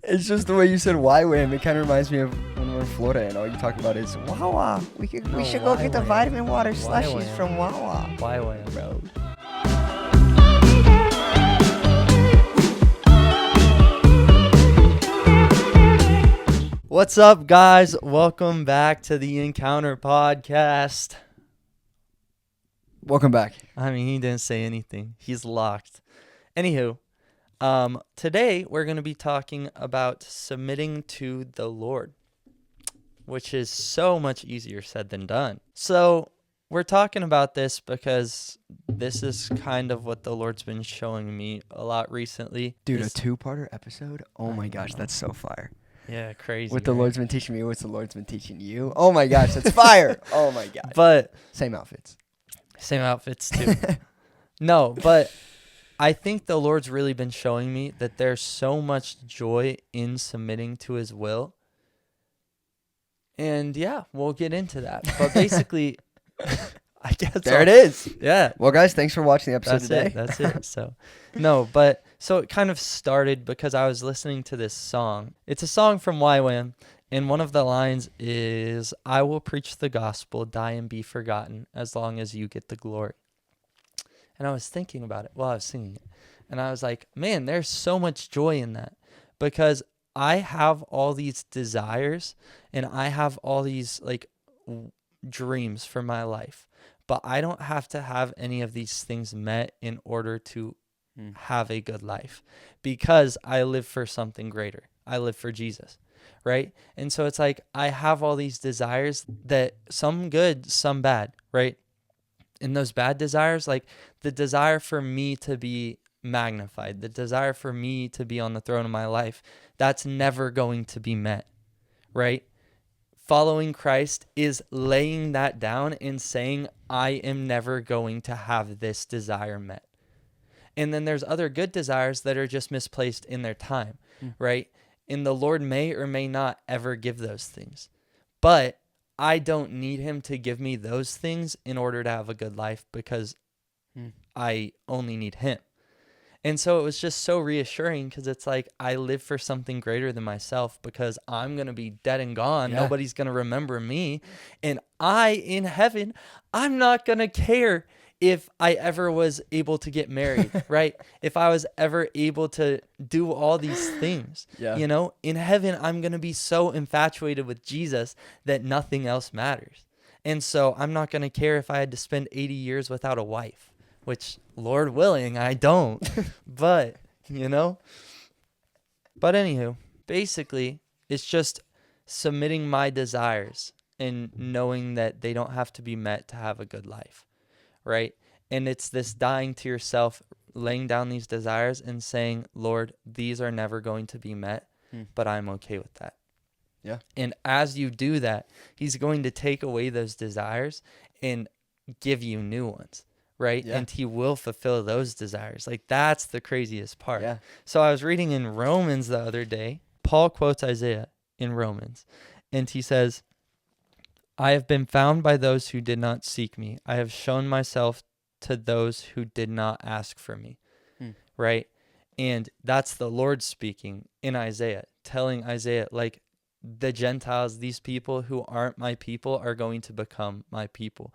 It's just the way you said YWAM. It kind of reminds me of when we're in Florida and all you talk about is Wawa. We should go get the YWAM. vitamin water slushies YWAM. from Wawa. YWAM. Bro. What's up, guys? Welcome back to the Encounter Podcast. Welcome back. I mean, he didn't say anything. He's locked. Anywho, today we're going to be talking about submitting to the Lord, which is so much easier said than done. So we're talking about this because this is kind of what the Lord's been showing me a lot recently. Dude, a Is- two-parter episode? Oh I my gosh, know. that's so fire. Yeah, crazy. What the right? Lord's been teaching me, what's the Lord's been teaching you? Oh my gosh, that's fire. Oh my gosh. But Same outfits. same outfits too. No, but I think the Lord's really been showing me that there's so much joy in submitting to his will. And yeah, we'll get into that. But basically, I guess There it is. Yeah. Well, guys, thanks for watching the episode That's today. it. That's it. So, no, but so it kind of started because I was listening to this song. It's a song from YWAM, and one of the lines is, "I will preach the gospel, die and be forgotten, as long as you get the glory." And I was thinking about it while I was singing it, and I was like, man, there's so much joy in that because I have all these desires and I have all these dreams for my life. But I don't have to have any of these things met in order to have a good life because I live for something greater. I live for Jesus, right? And so it's like I have all these desires that some good, some bad, right? And those bad desires, like the desire for me to be magnified, the desire for me to be on the throne of my life, that's never going to be met, right? Following Christ is laying that down and saying, I am never going to have this desire met. And then there's other good desires that are just misplaced in their time, right? And the Lord may or may not ever give those things. But I don't need him to give me those things in order to have a good life because I only need him. And so it was just so reassuring because it's like I live for something greater than myself because I'm going to be dead and gone. Yeah. Nobody's going to remember me. And I, in heaven, I'm not going to care if I ever was able to get married, right? If I was ever able to do all these things, Yeah. you know, in heaven, I'm going to be so infatuated with Jesus that nothing else matters. And so I'm not going to care if I had to spend 80 years without a wife. Which, Lord willing, I don't. But, you know. But anywho, basically, it's just submitting my desires and knowing that they don't have to be met to have a good life, right? And it's this dying to yourself, laying down these desires and saying, Lord, these are never going to be met, but I'm okay with that. Yeah. And as you do that, he's going to take away those desires and give you new ones. Right? Yeah. And he will fulfill those desires. Like, that's the craziest part. Yeah. So I was reading in Romans the other day. Paul quotes Isaiah in Romans. And he says, I have been found by those who did not seek me. I have shown myself to those who did not ask for me. Right? And that's the Lord speaking in Isaiah, telling Isaiah, like, the Gentiles, these people who aren't my people are going to become my people.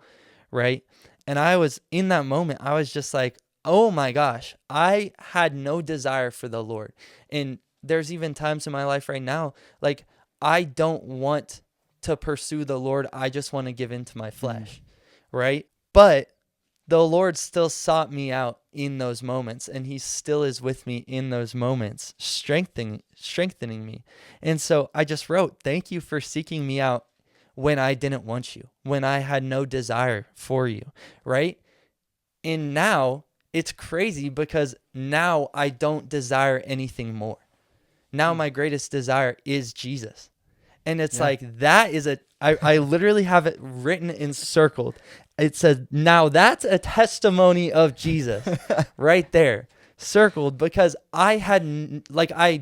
Right? And I was in that moment, I was just like, oh my gosh, I had no desire for the Lord. And there's even times in my life right now, like I don't want to pursue the Lord. I just want to give in to my flesh. Right? But the Lord still sought me out in those moments, and he still is with me in those moments, strengthening me. And so I just wrote, thank you for seeking me out when I didn't want you, when I had no desire for you, right? And now it's crazy because now I don't desire anything more. Now my greatest desire is Jesus. And it's like, that is I literally have it written and circled. It says, now that's a testimony of Jesus right there, circled, because I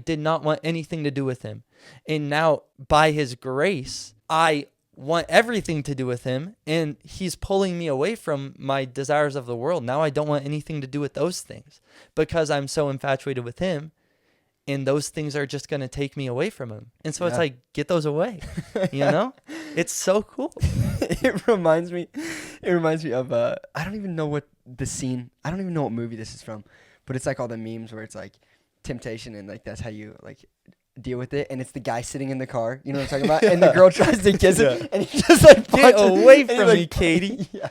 did not want anything to do with him. And now by his grace, I want everything to do with him, and he's pulling me away from my desires of the world. Now I don't want anything to do with those things because I'm so infatuated with him. and those things are just going to take me away from him. And so it's Yeah. like, get those away, you know? It's so cool. It reminds me of I don't even know what the scene. I don't even know what movie this is from, but it's like all the memes where it's like temptation and like that's how you like deal with it, and it's the guy sitting in the car. You know what I'm talking about? And the girl tries to kiss him, and he just like Get punches- away and he's from like- me, Katie. Yeah.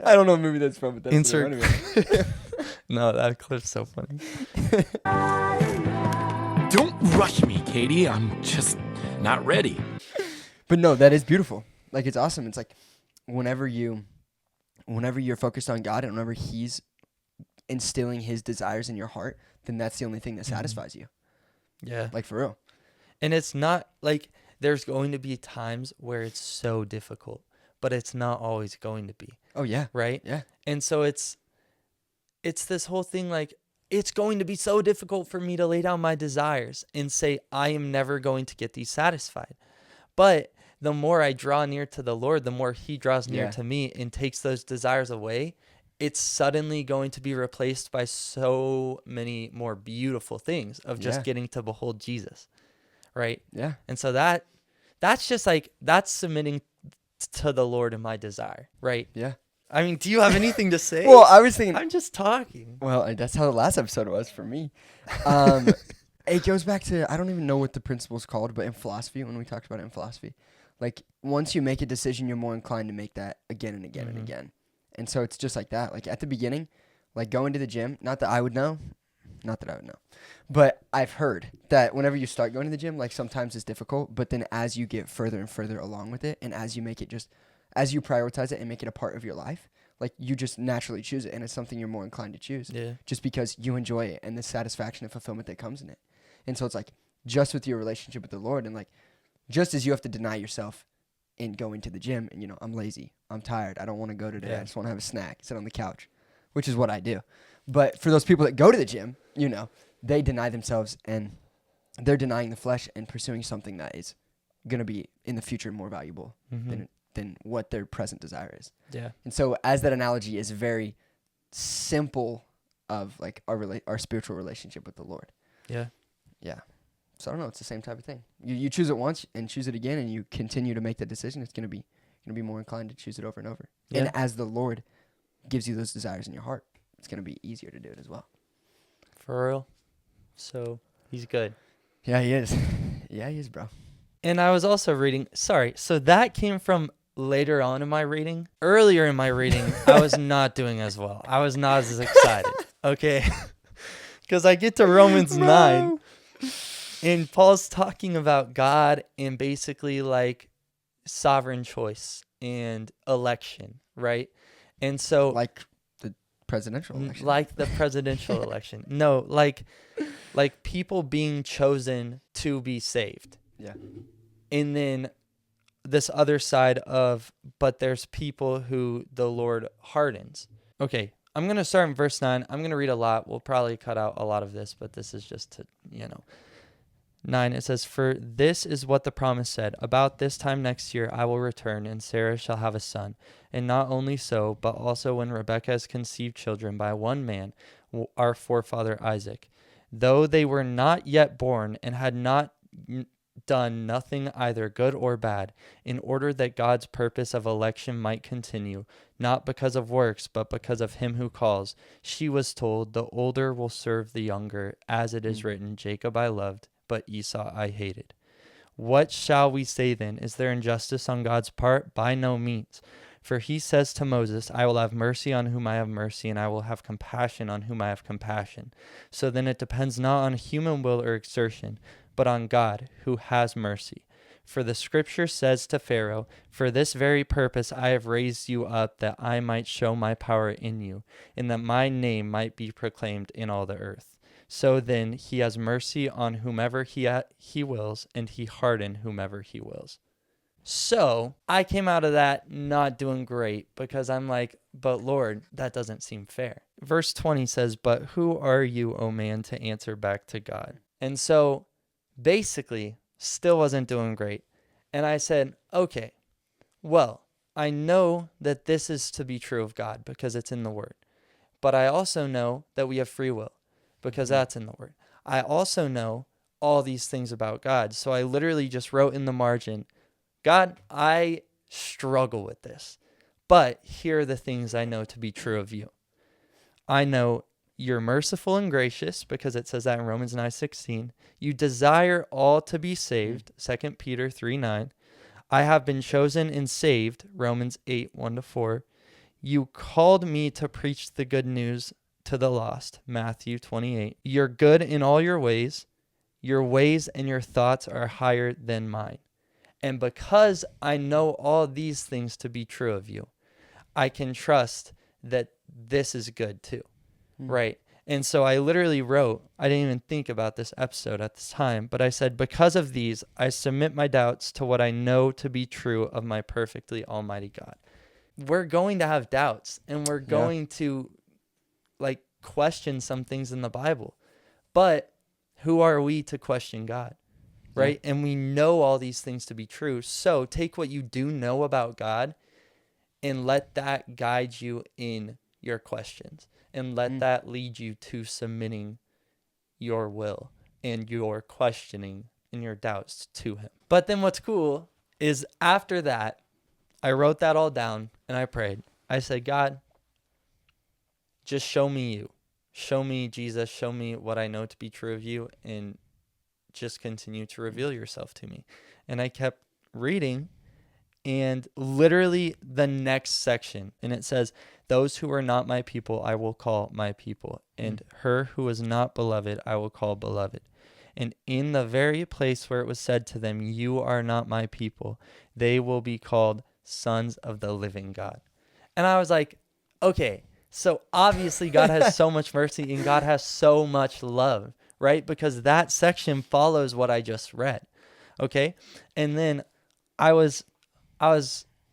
I don't know what movie that's from, but that's Insert- the one. No, that clip's so funny. Don't rush me, Katie. I'm just not ready. But no, that is beautiful. Like it's awesome. It's like whenever you're focused on God and whenever He's instilling His desires in your heart, then that's the only thing that satisfies you. Yeah. Like for real. And it's not like there's going to be times where it's so difficult, but it's not always going to be, Oh yeah. right? Yeah. And so it's this whole thing like, it's going to be so difficult for me to lay down my desires and say, I am never going to get these satisfied. But the more I draw near to the Lord, the more He draws near Yeah. to me and takes those desires away. It's suddenly going to be replaced by so many more beautiful things of just Yeah. getting to behold Jesus, right? Yeah. And so that's just like, that's submitting to the Lord in my desire, right? Yeah. I mean, do you have anything to say? Well, I was thinking. I'm just talking. Well, that's how the last episode was for me. It goes back to I don't even know what the principle's called, but in philosophy, when we talked about it in philosophy, like once you make a decision, you're more inclined to make that again and again and Mhm. again. And so it's just like that. Like at the beginning, like going to the gym, not that I would know, but I've heard that whenever you start going to the gym, like sometimes it's difficult, but then as you get further and further along with it, and as you make it as you prioritize it and make it a part of your life, like you just naturally choose it, and it's something you're more inclined to choose Yeah. just because you enjoy it and the satisfaction and fulfillment that comes in it. And so it's like just with your relationship with the Lord, and like just as you have to deny yourself in going to the gym, and I'm lazy, I'm tired, I don't want to go today, Yeah. I just want to have a snack, sit on the couch, which is what I do. But for those people that go to the gym, they deny themselves and they're denying the flesh and pursuing something that is going to be in the future more valuable Mhm. than what their present desire is. Yeah. And so as that analogy is very simple of like our spiritual relationship with the Lord. Yeah. Yeah. So I don't know, it's the same type of thing. You choose it once and choose it again, and you continue to make that decision, it's going to be more inclined to choose it over and over. Yeah. And as the Lord gives you those desires in your heart, it's going to be easier to do it as well. For real. So He's good. Yeah, He is. Yeah, He is, bro. And I was also reading, so that came from later on in my reading. Earlier in my reading, I was not doing as well. I was not as excited. Okay. Because I get to Romans 9, and Paul's talking about God and basically like sovereign choice and election, right? And so Like the presidential election. like the presidential election. No, like people being chosen to be saved. Yeah. And then this other side of, but there's people who the Lord hardens. Okay, I'm going to start in verse 9. I'm going to read a lot. We'll probably cut out a lot of this, but this is just to, 9, it says, "For this is what the promise said. About this time next year I will return, and Sarah shall have a son. And not only so, but also when Rebekah has conceived children by one man, our forefather Isaac, though they were not yet born and had not done nothing either good or bad, in order that God's purpose of election might continue, not because of works, but because of him who calls. She was told, the older will serve the younger, as it is written, Jacob I loved, but Esau I hated. What shall we say then? Is there injustice on God's part? By no means. For he says to Moses, I will have mercy on whom I have mercy, and I will have compassion on whom I have compassion. So then it depends not on human will or exertion, but on God, who has mercy. For the scripture says to Pharaoh, for this very purpose I have raised you up, that I might show my power in you, and that my name might be proclaimed in all the earth. So then he has mercy on whomever he wills, and he harden whomever he wills. So I came out of that not doing great, because I'm like, but Lord, that doesn't seem fair. Verse 20 says, but who are you, O man, to answer back to God? And so basically still wasn't doing great. And I said, okay, well, I know that this is to be true of God because it's in the word. But I also know that we have free will because that's in the word. I also know all these things about God. So I literally just wrote in the margin, God, I struggle with this, but here are the things I know to be true of you. I know you're merciful and gracious, because it says that in Romans 9:16. You desire all to be saved, 2 Peter 3:9. I have been chosen and saved, Romans 8:1-4. You called me to preach the good news to the lost, Matthew 28. You're good in all your ways. Your ways and your thoughts are higher than mine. And because I know all these things to be true of you, I can trust that this is good too. Right. And so I literally wrote, I didn't even think about this episode at this time, but I said, because of these, I submit my doubts to what I know to be true of my perfectly almighty God. We're going to have doubts, and we're going to like question some things in the Bible, but who are we to question God? Right. And we know all these things to be true. So take what you do know about God and let that guide you in your questions, and let that lead you to submitting your will and your questioning and your doubts to him. But then what's cool is after that, I wrote that all down and I prayed. I said, God, just show me you. Show me Jesus. Show me what I know to be true of you, and just continue to reveal yourself to me. And I kept reading, and literally the next section, and it says, those who are not my people I will call my people, and her who is not beloved I will call beloved. And in the very place where it was said to them, you are not my people, they will be called sons of the living God. And I was like, okay, so obviously God has so much mercy and God has so much love, right? Because that section follows what I just read. Okay. And then I was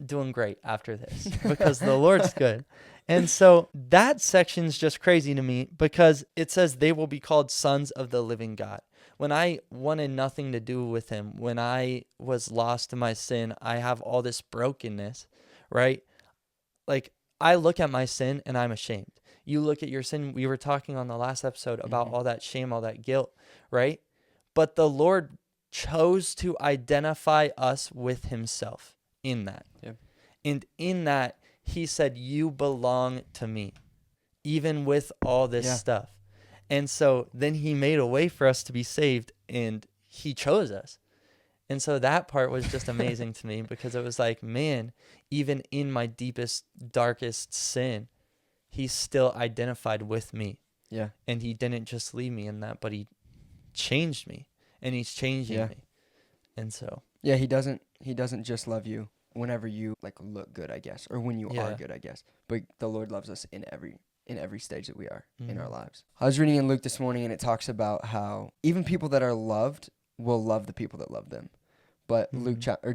doing great after this because the Lord's good. And so that section's just crazy to me, because it says they will be called sons of the living God. When I wanted nothing to do with him, when I was lost in my sin, I have all this brokenness, right? Like, I look at my sin and I'm ashamed. You look at your sin. We were talking on the last episode about all that shame, all that guilt, right? But the Lord chose to identify us with himself in that. Yeah. And in that, he said, you belong to me, even with all this stuff. And so then he made a way for us to be saved, and he chose us. And so that part was just amazing to me, because it was like, man, even in my deepest, darkest sin, he still identified with me. Yeah. And he didn't just leave me in that, but he changed me, and he's changing me. And so, yeah, he doesn't just love you whenever you like look good, I guess, or when you are good, I guess. But the Lord loves us in every stage that we are in our lives. I was reading in Luke this morning, and it talks about how even people that are loved will love the people that love them. But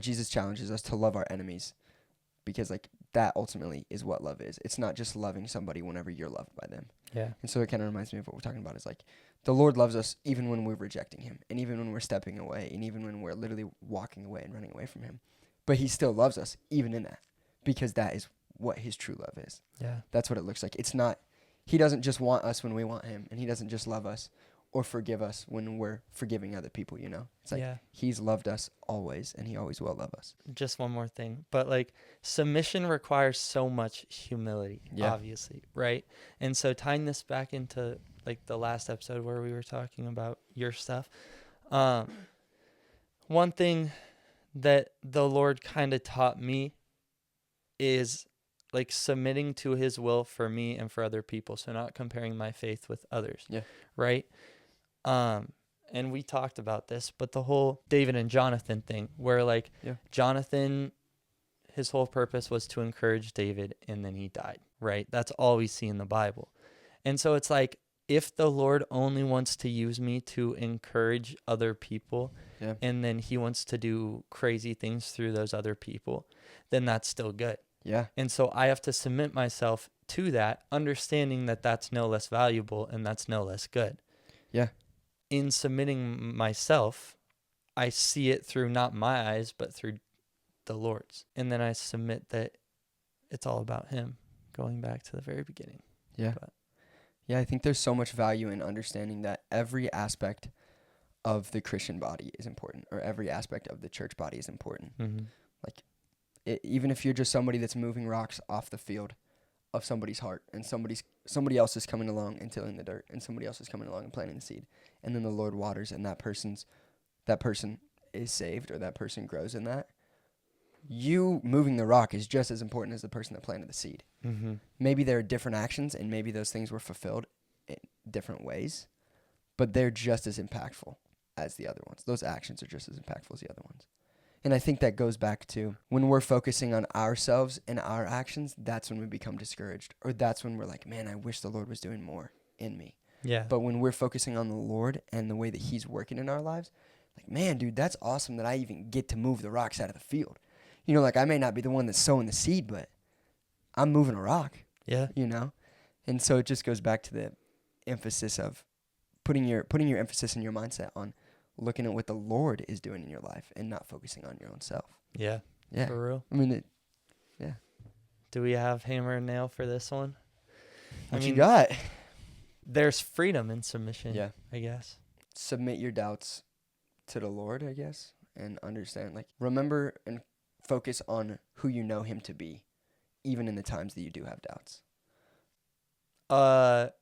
Jesus challenges us to love our enemies, because like that ultimately is what love is. It's not just loving somebody whenever you're loved by them. yeah. And so it kind of reminds me of what we're talking about, is like the Lord loves us even when we're rejecting him, and even when we're stepping away, and even when we're literally walking away and running away from him. But he still loves us even in that, because that is what his true love is. Yeah. That's what it looks like. It's not, he doesn't just want us when we want him, and he doesn't just love us or forgive us when we're forgiving other people, you know? It's like he's loved us always, and he always will love us. Just one more thing. But like, submission requires so much humility, obviously, right? And so tying this back into like the last episode where we were talking about your stuff, one thing that the Lord kind of taught me is like submitting to his will for me and for other people. So not comparing my faith with others. Yeah. Right. And we talked about this, but the whole David and Jonathan thing, where like Jonathan, his whole purpose was to encourage David, and then he died. Right. That's all we see in the Bible. And so it's like, if the Lord only wants to use me to encourage other people, and then he wants to do crazy things through those other people, then that's still good. Yeah. And so I have to submit myself to that, understanding that that's no less valuable and that's no less good. Yeah. In submitting myself, I see it through not my eyes, but through the Lord's. And then I submit that it's all about him, going back to the very beginning. Yeah. But Yeah, I think there's so much value in understanding that every aspect of the Christian body is important, or every aspect of the church body is important. Mm-hmm. Even if you're just somebody that's moving rocks off the field of somebody's heart, and somebody else is coming along and tilling the dirt, and somebody else is coming along and planting the seed, and then the Lord waters, and that person is saved, or that person grows in that. You moving the rock is just as important as the person that planted the seed. Mm-hmm. Maybe there are different actions, and maybe those things were fulfilled in different ways, but they're just as impactful as the other ones. Those actions are just as impactful as the other ones. And I think that goes back to when we're focusing on ourselves and our actions, that's when we become discouraged. Or that's when we're like, man, I wish the Lord was doing more in me. Yeah. But when we're focusing on the Lord and the way that he's working in our lives, like, man, dude, that's awesome that I even get to move the rocks out of the field. You know, like, I may not be the one that's sowing the seed, but I'm moving a rock, Yeah. you know? And so it just goes back to the emphasis of putting your emphasis and your mindset on looking at what the Lord is doing in your life and not focusing on your own self. Yeah. Yeah. For real. I mean, Do we have hammer and nail for this one? what you got? There's freedom in submission. Yeah. I guess. Submit your doubts to the Lord, I guess, and understand, like, remember and focus on who you know him to be, even in the times that you do have doubts.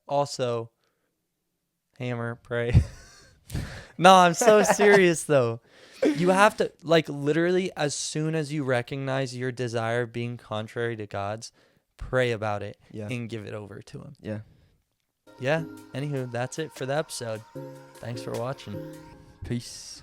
Also, hammer, pray. No, I'm so serious though. You have to, like, literally, as soon as you recognize your desire being contrary to God's, pray about it Yeah. and give it over to him. Yeah. Yeah. Anywho, that's it for the episode. Thanks for watching. Peace.